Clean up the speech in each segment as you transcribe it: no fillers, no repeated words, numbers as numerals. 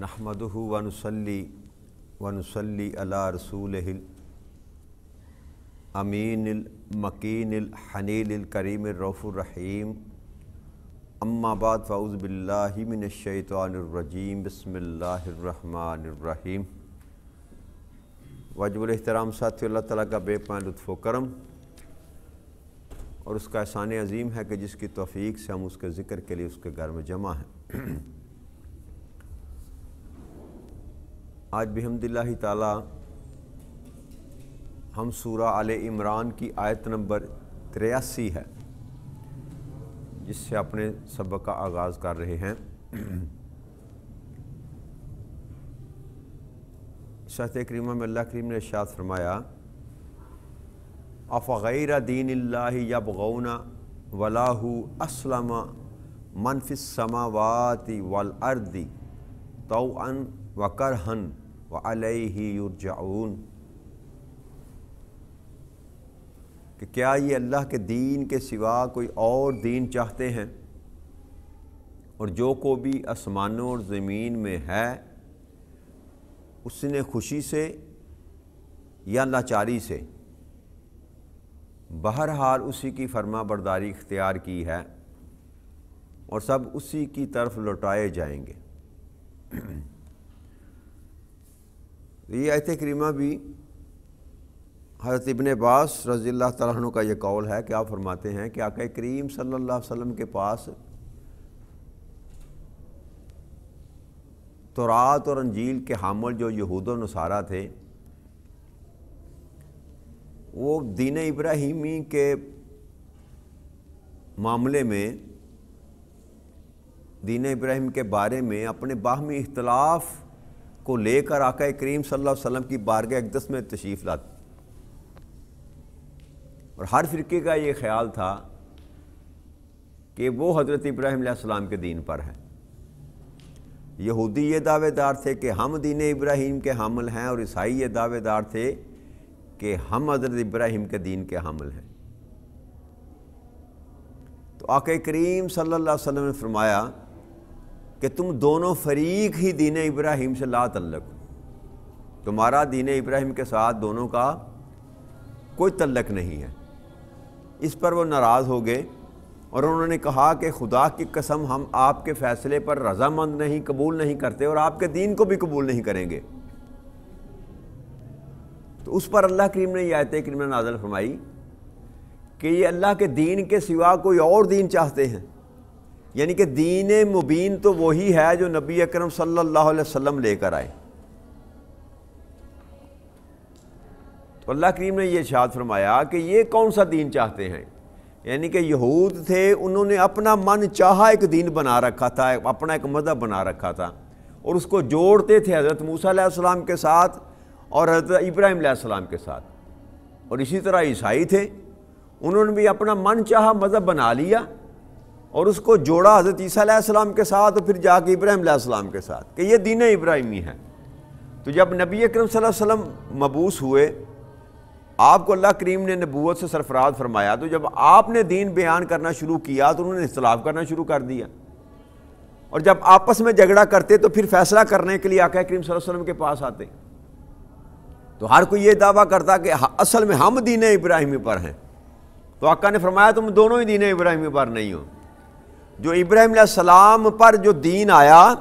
نحمدہ ونصلی علی رسولہ الامین المکین الحنین الکریم الرؤوف الرحیم اما بعد فاعوذ باللہ من الشیطان الرجیم بسم اللہ الرحمن الرحیم۔ واجب الاحترام ساتھی، اللہ تعالیٰ کا بے پناہ لطف و کرم اور اس کا احسان عظیم ہے کہ جس کی توفیق سے ہم اس کے ذکر کے لیے اس کے گھر میں جمع ہیں۔ آج بحمد اللہ تعالیٰ ہم سورہ آل عمران کی آیت نمبر 83 ہے جس سے اپنے سبق کا آغاز کر رہے ہیں۔ شاہد کریمہ میں اللہ کریم نے ارشاد فرمایا افغیر دین اللہ یبغون ولاہ اسلم من فی السماوات والارض طوعا وکرہا وعلیہ یرجعون، کہ کیا یہ اللہ کے دین کے سوا کوئی اور دین چاہتے ہیں، اور جو کو بھی آسمانوں اور زمین میں ہے اس نے خوشی سے یا لاچاری سے بہرحال اسی کی فرما برداری اختیار کی ہے اور سب اسی کی طرف لوٹائے جائیں گے۔ یہ آیت کریمہ بھی حضرت ابن عباس رضی اللہ تعالیٰ عنہ کا یہ قول ہے کہ آپ فرماتے ہیں کہ آقا کریم صلی اللہ علیہ وسلم کے پاس تورات اور انجیل کے حامل جو یہود و نصارہ تھے وہ دین ابراہیمی کے معاملے میں، دین ابراہیم کے بارے میں اپنے باہمی اختلاف کو لے کر آقا کریم صلی اللہ علیہ وسلم کی بارگاہ اقدس میں تشریف لاتے، اور ہر فرقے کا یہ خیال تھا کہ وہ حضرت ابراہیم علیہ السلام کے دین پر ہے۔ یہودی یہ دعوے دار تھے کہ ہم دین ابراہیم کے حامل ہیں، اور عیسائی یہ دعوے دار تھے کہ ہم حضرت ابراہیم کے دین کے حامل ہیں۔ تو آقا کریم صلی اللہ علیہ وسلم نے فرمایا کہ تم دونوں فریق ہی دین ابراہیم سے لا تعلق، تمہارا دین ابراہیم کے ساتھ دونوں کا کوئی تعلق نہیں ہے۔ اس پر وہ ناراض ہو گئے اور انہوں نے کہا کہ خدا کی قسم ہم آپ کے فیصلے پر رضامند نہیں، قبول نہیں کرتے، اور آپ کے دین کو بھی قبول نہیں کریں گے۔ تو اس پر اللہ کریم نے یہ آیت کریمہ نازل فرمائی کہ یہ اللہ کے دین کے سوا کوئی اور دین چاہتے ہیں، یعنی کہ دین مبین تو وہی ہے جو نبی اکرم صلی اللہ علیہ وسلم لے کر آئے۔ تو اللہ کریم نے یہ ارشاد فرمایا کہ یہ کون سا دین چاہتے ہیں، یعنی کہ یہود تھے، انہوں نے اپنا من چاہا ایک دین بنا رکھا تھا، اپنا ایک مذہب بنا رکھا تھا، اور اس کو جوڑتے تھے حضرت موسیٰ علیہ السلام کے ساتھ اور حضرت ابراہیم علیہ السلام کے ساتھ۔ اور اسی طرح عیسائی تھے، انہوں نے بھی اپنا من چاہا مذہب بنا لیا اور اس کو جوڑا حضرت عیسیٰ علیہ السلام کے ساتھ اور پھر جا کے ابراہیم علیہ السلام کے ساتھ کہ یہ دین ابراہیمی ہے۔ تو جب نبی اکرم صلی اللہ علیہ وسلم مبعوث ہوئے، آپ کو اللہ کریم نے نبوت سے سرفراز فرمایا، تو جب آپ نے دین بیان کرنا شروع کیا تو انہوں نے اختلاف کرنا شروع کر دیا، اور جب آپس میں جھگڑا کرتے تو پھر فیصلہ کرنے کے لیے آقا کریم صلی اللہ علیہ وسلم کے پاس آتے۔ تو ہر کوئی یہ دعویٰ کرتا کہ اصل میں ہم دین ابراہیمی پر ہیں، تو آقا نے فرمایا تم دونوں ہی دین ابراہیمی پر نہیں ہو۔ جو ابراہیم علیہ السلام پر جو دین آیا،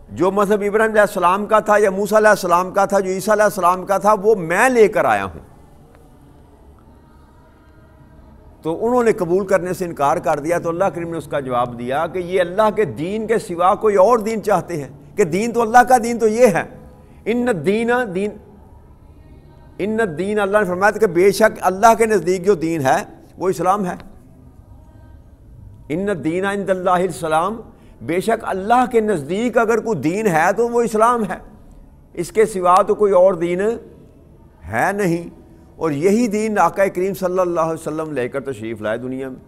جو مذہب ابراہیم علیہ السلام کا تھا یا موسیٰ علیہ السلام کا تھا، جو عیسیٰ علیہ السلام کا تھا، وہ میں لے کر آیا ہوں۔ تو انہوں نے قبول کرنے سے انکار کر دیا، تو اللہ کریم نے اس کا جواب دیا کہ یہ اللہ کے دین کے سوا کوئی اور دین چاہتے ہیں، کہ دین تو اللہ کا دین تو یہ ہے۔ ان الدین اللہ نے فرمایا کہ بے شک اللہ کے نزدیک جو دین ہے وہ اسلام ہے۔ ان الدین عند اللہ الاسلام، بے شک اللہ کے نزدیک اگر کوئی دین ہے تو وہ اسلام ہے، اس کے سوا تو کوئی اور دین ہے نہیں۔ اور یہی دین آقا کریم صلی اللہ علیہ وسلم لے کر تشریف لائے دنیا میں۔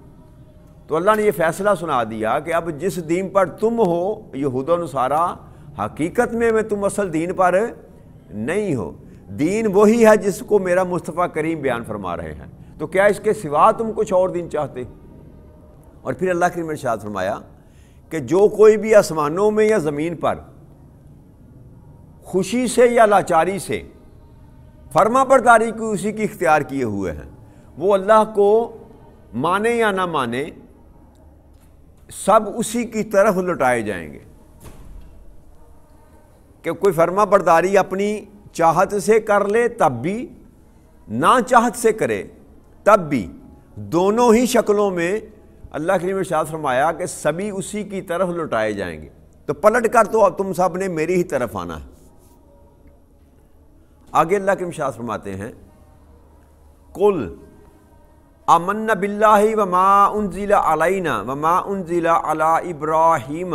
تو اللہ نے یہ فیصلہ سنا دیا کہ اب جس دین پر تم ہو یہود و نصارہ، حقیقت میں تم اصل دین پر نہیں ہو، دین وہی ہے جس کو میرا مصطفیٰ کریم بیان فرما رہے ہیں، تو کیا اس کے سوا تم کچھ اور دین چاہتے؟ اور پھر اللہ کریم نے ارشاد فرمایا کہ جو کوئی بھی آسمانوں میں یا زمین پر خوشی سے یا لاچاری سے فرما برداری کو اسی کی اختیار کیے ہوئے ہیں، وہ اللہ کو مانے یا نہ مانے سب اسی کی طرف لٹائے جائیں گے۔ کہ کوئی فرما برداری اپنی چاہت سے کر لے تب بھی، نہ چاہت سے کرے تب بھی، دونوں ہی شکلوں میں اللہ کریم نے ارشاد فرمایا کہ سبھی اسی کی طرف لٹائے جائیں گے۔ تو پلٹ کر تو اب تم سب نے میری ہی طرف آنا ہے۔ آگے اللہ کریم ارشاد فرماتے ہیں قل آمنا باللہ وما انزل علینا وما انزل علی ابراہیم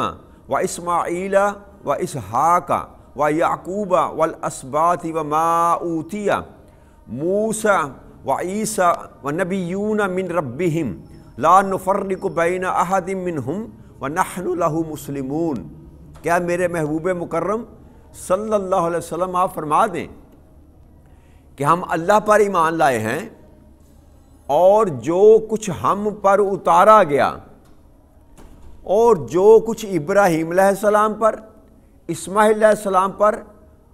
واسماعیل واسحاق ویعقوب والاسباط وما اوتی موسیٰ وعیسیٰ ونبیون من ربہم لا نفرق بین احد منہم ونحن لہ مسلمون۔ کیا میرے محبوب مکرم صلی اللہ علیہ وسلم آپ فرما دیں کہ ہم اللہ پر ایمان لائے ہیں اور جو کچھ ہم پر اتارا گیا اور جو کچھ ابراہیم علیہ السلام پر، اسماعیل علیہ السلام پر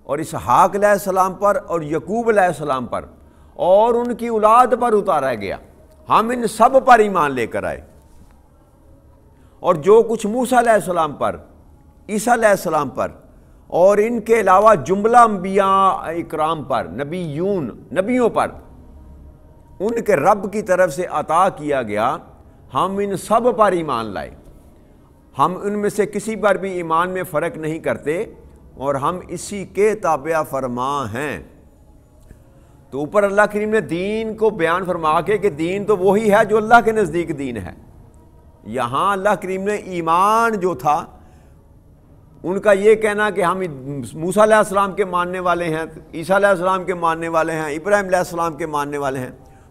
اور اسحاق علیہ السلام پر اور یعقوب علیہ السلام پر اور ان کی اولاد پر اتارا گیا، ہم ان سب پر ایمان لے کر آئے، اور جو کچھ موسیٰ علیہ السلام پر، عیسیٰ علیہ السلام پر اور ان کے علاوہ جملہ انبیاء اکرام پر، نبیوں پر ان کے رب کی طرف سے عطا کیا گیا، ہم ان سب پر ایمان لائے۔ ہم ان میں سے کسی پر بھی ایمان میں فرق نہیں کرتے اور ہم اسی کے تابع فرما ہیں۔ تو اوپر اللہ کریم نے دین کو بیان فرما کے کہ دین تو وہی ہے جو اللہ کے نزدیک دین ہے۔ یہاں اللہ کریم نے ایمان جو تھا ان کا یہ کہنا کہ ہم موسیٰ علیہ السلام کے ماننے والے ہیں، عیسیٰ علیہ السلام کے ماننے والے ہیں، ابراہیم علیہ السلام کے ماننے والے ہیں،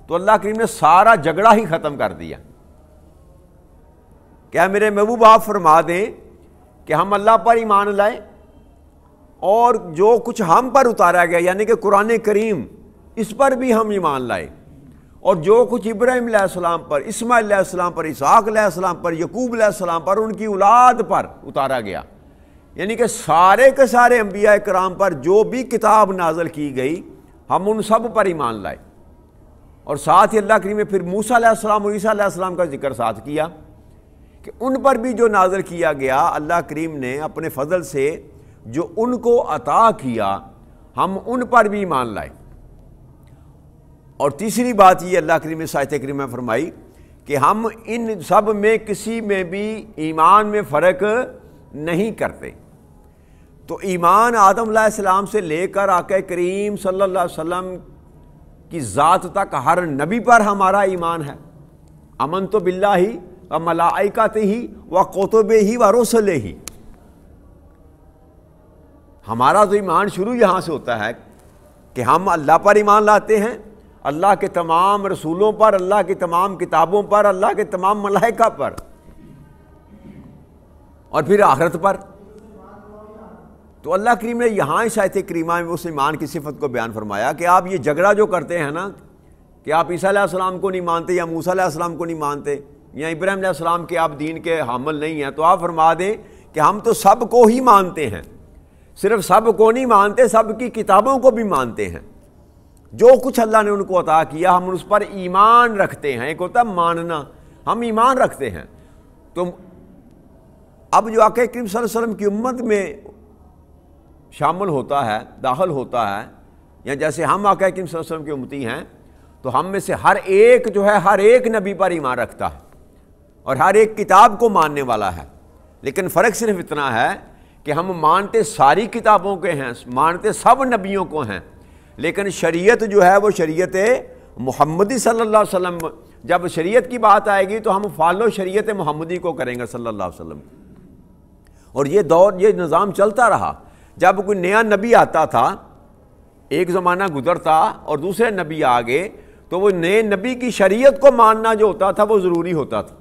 تو اللہ کریم نے سارا جھگڑا ہی ختم کر دیا۔ کیا میرے محبوب آپ فرما دیں کہ ہم اللہ پر ایمان لائے اور جو کچھ ہم پر اتارا گیا یعنی کہ قرآن کریم اس پر بھی ہم ایمان لائے، اور جو کچھ ابراہیم علیہ السلام پر، اسماعیل علیہ السلام پر، اسحاق علیہ السلام پر، یعقوب علیہ السلام پر، ان کی اولاد پر اتارا گیا، یعنی کہ سارے کے سارے انبیاء کرام پر جو بھی کتاب نازل کی گئی ہم ان سب پر ایمان لائے۔ اور ساتھ ہی اللہ کریم نے پھر موسیٰ علیہ السلام اور عیسیٰ علیہ السلام کا ذکر ساتھ کیا کہ ان پر بھی جو نازل کیا گیا اللہ کریم نے اپنے فضل سے جو ان کو عطا کیا ہم ان پر بھی ایمان لائے۔ اور تیسری بات یہ اللہ کریم نے آیت کریمہ میں فرمائی کہ ہم ان سب میں کسی میں بھی ایمان میں فرق نہیں کرتے۔ تو ایمان آدم علیہ السلام سے لے کر آقا کریم صلی اللہ علیہ وسلم کی ذات تک ہر نبی پر ہمارا ایمان ہے۔ آمنت باللہ و ملائکتہ و کتبہ و رسلہ، ہمارا تو ایمان شروع یہاں سے ہوتا ہے کہ ہم اللہ پر ایمان لاتے ہیں، اللہ کے تمام رسولوں پر، اللہ کی تمام کتابوں پر، اللہ کے تمام ملائکہ پر، اور پھر آخرت پر۔ تو اللہ کریم نے یہاں اس آیت کریمہ میں اس ایمان کی صفت کو بیان فرمایا کہ آپ یہ جھگڑا جو کرتے ہیں نا کہ آپ عیسیٰ علیہ السلام کو نہیں مانتے یا موسیٰ علیہ السلام کو نہیں مانتے یا ابراہیم علیہ السلام کے آپ دین کے حامل نہیں ہیں، تو آپ فرما دیں کہ ہم تو سب کو ہی مانتے ہیں، صرف سب کو نہیں مانتے، سب کی کتابوں کو بھی مانتے ہیں۔ جو کچھ اللہ نے ان کو عطا کیا ہم اس پر ایمان رکھتے ہیں۔ ایک ہوتا ہے ماننا، ہم ایمان رکھتے ہیں۔ تو اب جو آقا کریم صلی اللہ علیہ وسلم کی امت میں شامل ہوتا ہے، داخل ہوتا ہے، یا جیسے ہم آقا کریم صلی اللہ علیہ وسلم کی امتی ہیں، تو ہم میں سے ہر ایک جو ہے ہر ایک نبی پر ایمان رکھتا ہے اور ہر ایک کتاب کو ماننے والا ہے، لیکن فرق صرف اتنا ہے کہ ہم مانتے ساری کتابوں کے ہیں، مانتے سب نبیوں کو ہیں، لیکن شریعت جو ہے وہ شریعت محمدی صلی اللہ علیہ وسلم، جب شریعت کی بات آئے گی تو ہم فالو شریعت محمدی کو کریں گے صلی اللہ علیہ وسلم۔ اور یہ دور، یہ نظام چلتا رہا۔ جب کوئی نیا نبی آتا تھا، ایک زمانہ گزرتا اور دوسرے نبی آگے، تو وہ نئے نبی کی شریعت کو ماننا جو ہوتا تھا وہ ضروری ہوتا تھا۔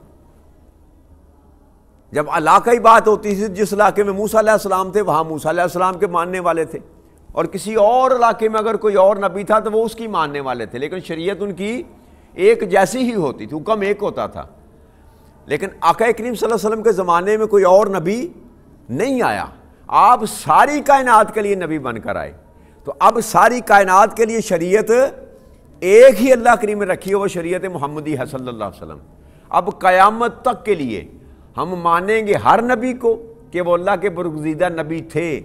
جب علاقائی بات ہوتی تھی، جس علاقے میں موسیٰ علیہ السلام تھے وہاں موسیٰ علیہ السلام کے ماننے والے تھے، اور کسی اور علاقے میں اگر کوئی اور نبی تھا تو وہ اس کی ماننے والے تھے، لیکن شریعت ان کی ایک جیسی ہی ہوتی تھی، حکم ایک ہوتا تھا۔ لیکن آقا کریم صلی اللہ علیہ وسلم کے زمانے میں کوئی اور نبی نہیں آیا۔ آپ ساری کائنات کے لیے نبی بن کر آئے، تو اب ساری کائنات کے لیے شریعت ایک ہی اللہ کریم نے رکھی ہے، وہ شریعت محمدی ہے صلی اللہ علیہ وسلم۔ اب قیامت تک کے لیے ہم مانیں گے ہر نبی کو کہ وہ اللہ کے برگزیدہ نبی تھے،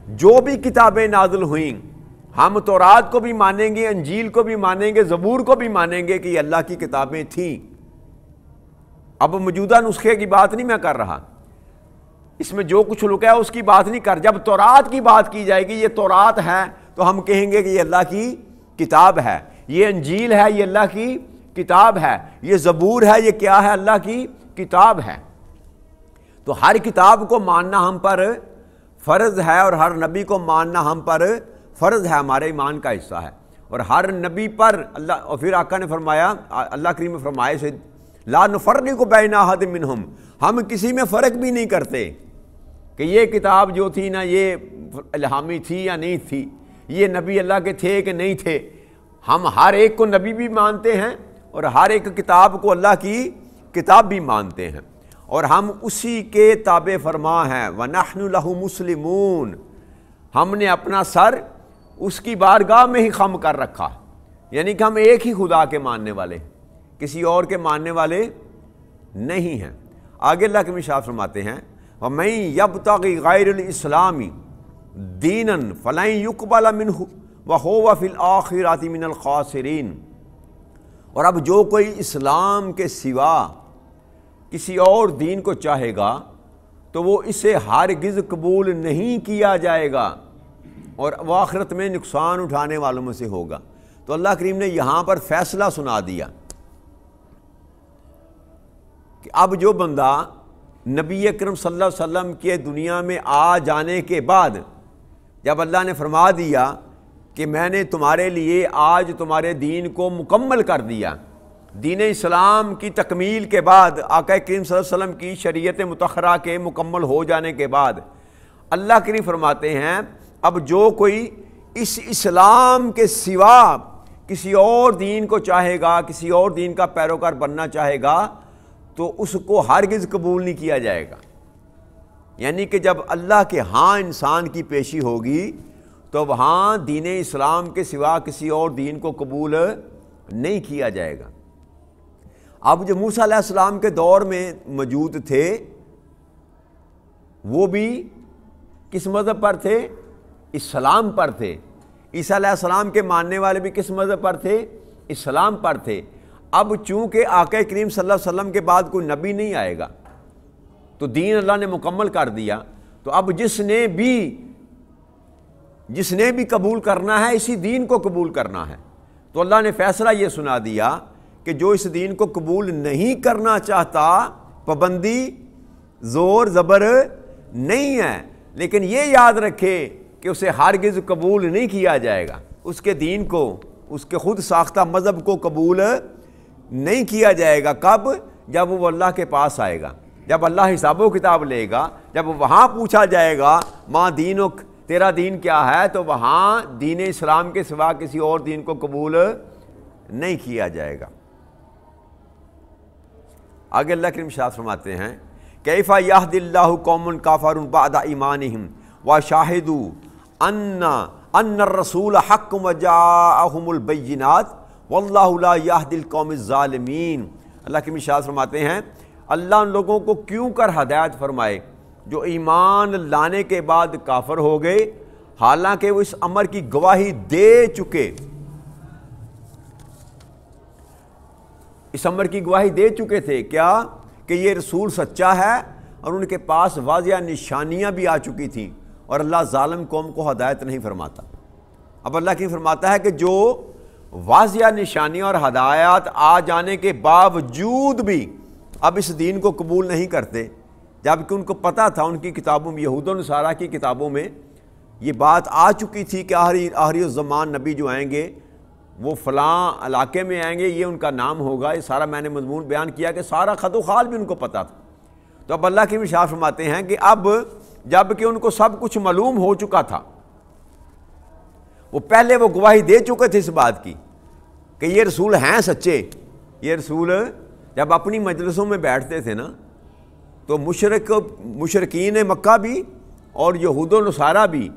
جو بھی کتابیں نازل ہوئیں ہم تورات کو بھی مانیں گے، انجیل کو بھی مانیں گے، زبور کو بھی مانیں گے کہ یہ اللہ کی کتابیں تھیں۔ اب موجودہ نسخے کی بات نہیں میں کر رہا، اس میں جو کچھ لکھا ہے اس کی بات نہیں کر، جب تورات کی بات کی جائے گی یہ تورات ہے تو ہم کہیں گے کہ یہ اللہ کی کتاب ہے، یہ انجیل ہے یہ اللہ کی کتاب ہے، یہ زبور ہے یہ کیا ہے؟ اللہ کی کتاب ہے۔ تو ہر کتاب کو ماننا ہم پر فرض ہے، اور ہر نبی کو ماننا ہم پر فرض ہے، ہمارے ایمان کا حصہ ہے۔ اور ہر نبی پر اللہ، اور پھر آقا نے فرمایا، اللہ کریم نے فرمایا سے لا نفرق بین احد منہم، ہم کسی میں فرق بھی نہیں کرتے کہ یہ کتاب جو تھی نا یہ الہامی تھی یا نہیں تھی، یہ نبی اللہ کے تھے کہ نہیں تھے۔ ہم ہر ایک کو نبی بھی مانتے ہیں اور ہر ایک کتاب کو اللہ کی کتاب بھی مانتے ہیں، اور ہم اسی کے تابع فرما ہیں۔ وَنَحْنُ لَهُ مُسْلِمُونَ، ہم نے اپنا سر اس کی بارگاہ میں ہی خم کر رکھا، یعنی کہ ہم ایک ہی خدا کے ماننے والے، کسی اور کے ماننے والے نہیں ہیں۔ آگے اللہ کے ارشاد فرماتے ہیں وَمَن يَبْتَغِ غَيْرَ الْإِسْلَامِ دِينًا فَلَن يُقْبَلَ مِنْهُ وَهُوَ فِي الْآخِرَةِ مِنَ الْخَاسِرِينَ، اور اب جو کوئی اسلام کے سوا کسی اور دین کو چاہے گا تو وہ اسے ہرگز قبول نہیں کیا جائے گا، اور وہ آخرت میں نقصان اٹھانے والوں میں سے ہوگا۔ تو اللہ کریم نے یہاں پر فیصلہ سنا دیا کہ اب جو بندہ نبی اکرم صلی اللہ علیہ وسلم کے دنیا میں آ جانے کے بعد جب اللہ نے فرما دیا کہ میں نے تمہارے لیے آج تمہارے دین کو مکمل کر دیا، دین اسلام کی تکمیل کے بعد، آقا کریم صلی اللہ علیہ وسلم کی شریعت مطہرہ کے مکمل ہو جانے کے بعد، اللہ کریم فرماتے ہیں اب جو کوئی اس اسلام کے سوا کسی اور دین کو چاہے گا، کسی اور دین کا پیروکار بننا چاہے گا تو اس کو ہرگز قبول نہیں کیا جائے گا۔ یعنی کہ جب اللہ کے ہاں انسان کی پیشی ہوگی تو وہاں دین اسلام کے سوا کسی اور دین کو قبول نہیں کیا جائے گا۔ اب جو موسیٰ علیہ السلام کے دور میں موجود تھے وہ بھی کس مذہب پر تھے؟ اسلام پر تھے۔ عیسیٰ علیہ السلام کے ماننے والے بھی کس مذہب پر تھے؟ اسلام پر تھے۔ اب چونکہ آقا کریم صلی اللہ علیہ وسلم کے بعد کوئی نبی نہیں آئے گا تو دین اللہ نے مکمل کر دیا، تو اب جس نے بھی قبول کرنا ہے اسی دین کو قبول کرنا ہے۔ تو اللہ نے فیصلہ یہ سنا دیا کہ جو اس دین کو قبول نہیں کرنا چاہتا پابندی زور زبر نہیں ہے، لیکن یہ یاد رکھے کہ اسے ہرگز قبول نہیں کیا جائے گا، اس کے دین کو، اس کے خود ساختہ مذہب کو قبول نہیں کیا جائے گا۔ کب؟ جب وہ اللہ کے پاس آئے گا، جب اللہ حساب و کتاب لے گا، جب وہاں پوچھا جائے گا ماں دینک، تیرا دین کیا ہے، تو وہاں دین اسلام کے سوا کسی اور دین کو قبول نہیں کیا جائے گا۔ آگے اللہ کریم ارشاد فرماتے ہیں کیف یہد اللہ قوم کافروا بعد ایمانہم وشاہدوا ان الرسول حق وجاءہم البینات واللہ لا یہدی القوم الظالمین۔ اللہ کریم ارشاد فرماتے ہیں اللہ ان لوگوں کو کیوں کر ہدایت فرمائے جو ایمان لانے کے بعد کافر ہو گئے، حالانکہ وہ اس امر کی گواہی دے چکے، اس امر کی گواہی دے چکے تھے کیا؟ کہ یہ رسول سچا ہے، اور ان کے پاس واضح نشانیاں بھی آ چکی تھیں، اور اللہ ظالم قوم کو ہدایت نہیں فرماتا۔ اب اللہ کی فرماتا ہے کہ جو واضح نشانیاں اور ہدایات آ جانے کے باوجود بھی اب اس دین کو قبول نہیں کرتے، جبکہ ان کو پتہ تھا، ان کی کتابوں میں، یہود و نصارہ کی کتابوں میں یہ بات آ چکی تھی کہ آخری الزمان نبی جو آئیں گے وہ فلاں علاقے میں آئیں گے، یہ ان کا نام ہوگا، یہ سارا میں نے مضمون بیان کیا کہ سارا خط و خال بھی ان کو پتہ تھا۔ تو اب اللہ کے ارشاد فرماتے ہیں کہ اب جب کہ ان کو سب کچھ معلوم ہو چکا تھا، وہ پہلے وہ گواہی دے چکے تھے اس بات کی کہ یہ رسول ہیں سچے، یہ رسول جب اپنی مجلسوں میں بیٹھتے تھے نا تو مشرقین مکہ بھی اور یہود و نصارہ بھی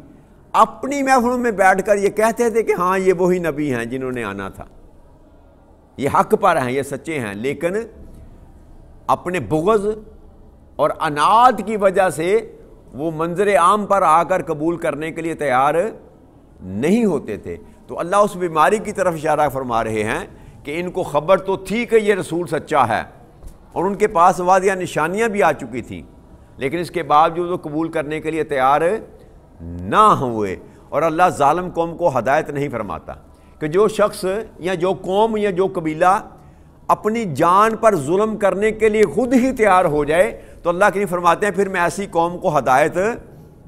اپنی محفلوں میں بیٹھ کر یہ کہتے تھے کہ ہاں یہ وہی نبی ہیں جنہوں نے آنا تھا، یہ حق پر ہیں، یہ سچے ہیں، لیکن اپنے بغض اور عناد کی وجہ سے وہ منظر عام پر آ کر قبول کرنے کے لیے تیار نہیں ہوتے تھے۔ تو اللہ اس بیماری کی طرف اشارہ فرما رہے ہیں کہ ان کو خبر تو تھی کہ یہ رسول سچا ہے، اور ان کے پاس واضح نشانیاں بھی آ چکی تھیں، لیکن اس کے باوجود وہ قبول کرنے کے لیے تیار نہ ہوئے۔ اور اللہ ظالم قوم کو ہدایت نہیں فرماتا کہ جو شخص یا جو قوم یا جو قبیلہ اپنی جان پر ظلم کرنے کے لیے خود ہی تیار ہو جائے تو اللہ کریم فرماتے ہیں پھر میں ایسی قوم کو ہدایت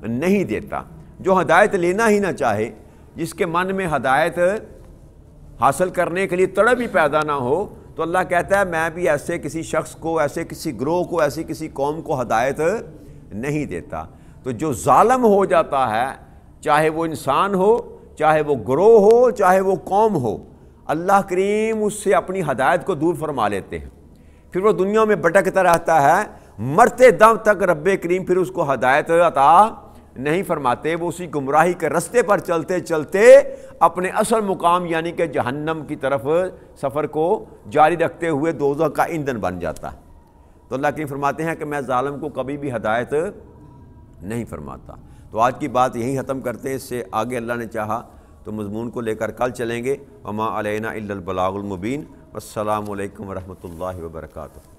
نہیں دیتا۔ جو ہدایت لینا ہی نہ چاہے، جس کے من میں ہدایت حاصل کرنے کے لیے تڑپ بھی پیدا نہ ہو، تو اللہ کہتا ہے میں بھی ایسے کسی شخص کو، ایسے کسی گروہ کو، ایسی کسی قوم کو ہدایت نہیں دیتا۔ تو جو ظالم ہو جاتا ہے، چاہے وہ انسان ہو، چاہے وہ گروہ ہو، چاہے وہ قوم ہو، اللہ کریم اس سے اپنی ہدایت کو دور فرما لیتے ہیں، پھر وہ دنیا میں بھٹکتا رہتا ہے، مرتے دم تک رب کریم پھر اس کو ہدایت عطا نہیں فرماتے، وہ اسی گمراہی کے رستے پر چلتے چلتے اپنے اصل مقام یعنی کہ جہنم کی طرف سفر کو جاری رکھتے ہوئے دوزخ کا ایندھن بن جاتا ہے۔ تو اللہ کریم فرماتے ہیں کہ میں ظالم کو کبھی بھی ہدایت نہیں فرماتا۔ تو آج کی بات یہیں ختم کرتے ہیں، اس سے آگے اللہ نے چاہا تو مضمون کو لے کر کل چلیں گے۔ وما علینا الا البلاغ المبین۔ السلام علیکم ورحمۃ اللہ وبرکاتہ۔